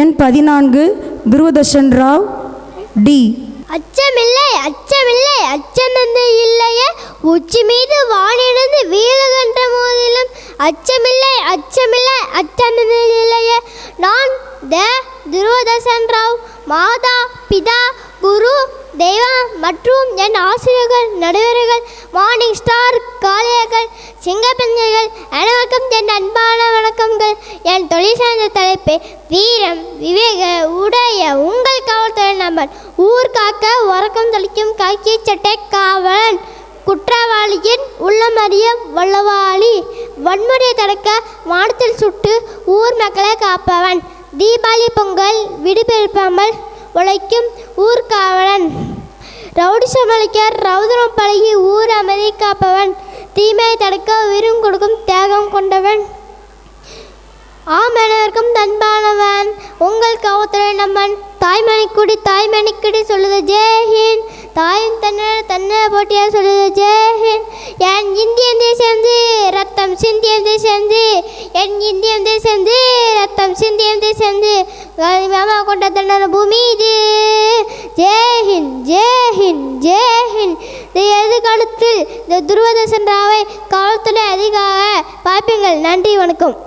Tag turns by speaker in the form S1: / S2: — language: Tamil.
S1: எண் 14 துருவதர்ஷன் ராவ் டி.
S2: அச்சமில்லை அச்சமில்லை அச்சமென்று இல்லையே, உச்சி மீது வானிலிருந்து வீழுகின்ற போதிலும் அச்சமில்லை அச்சமில்லை அச்சமென்று இல்லையே. நான் துருவதர்ஷன் ராவ் மாதா பிதா குரு தெய்வம் மற்றும் என் ஆசிரியர்கள் நடுவர்கள் மார்னிங் ஸ்டார் காளையர்கள் சிங்கப்பெண்கள் அனைவருக்கும் என் அன்பான வணக்கங்கள். என் தொழில் சார்ந்த தலைப்பு வீரம் விவேக உடைய உங்கள் காவல்துறை நம்பர். ஊர் காக்க உறக்கம் தெளிக்கும் காக்கி சட்டை காவலன், குற்றவாளியின் உள்ளமறிய வல்லவாளி, வன்முறையை தடுக்க வானத்தில் சுட்டு ஊர் மக்களை காப்பவன், தீபாவளி பொங்கல் விடுபெறுப்பாமல் உழைக்கும் ஊர்காவலன், ரவுடி சமாளிக்க ரவுதரம் பழகி ஊர் அமைதி காப்பவன், தீமையை தடுக்க உயிரும் கொடுக்கும் தியாகம் கொண்டவன், ஆமனருக்கும் அன்பானவன் உங்கள் காவல்துறை நம்பன். தாய்மணிக்குடி சொல்லுது ஜெய்ஹிந்த், தாயும் தன்னை போட்டியாக சொல்லுது ஜெய்ஹிந்த். என் இந்தியன் தேசந்து ரத்தம் சிந்தியன் தேசந்து, என் இந்தியன் தேசந்து ரத்தம் சிந்தியன் தேசந்து, மாமா கொண்ட தன்ன பூமி இது. ஜெய்ஹிந்த் ஜெய்ஹிந்த் ஜெய்ஹிந்த். எதிர்காலத்தில் இந்த துருவதர்ஷன் ராவை காவல்துறை அதிகாக பார்ப்பீங்கள். நன்றி, வணக்கம்.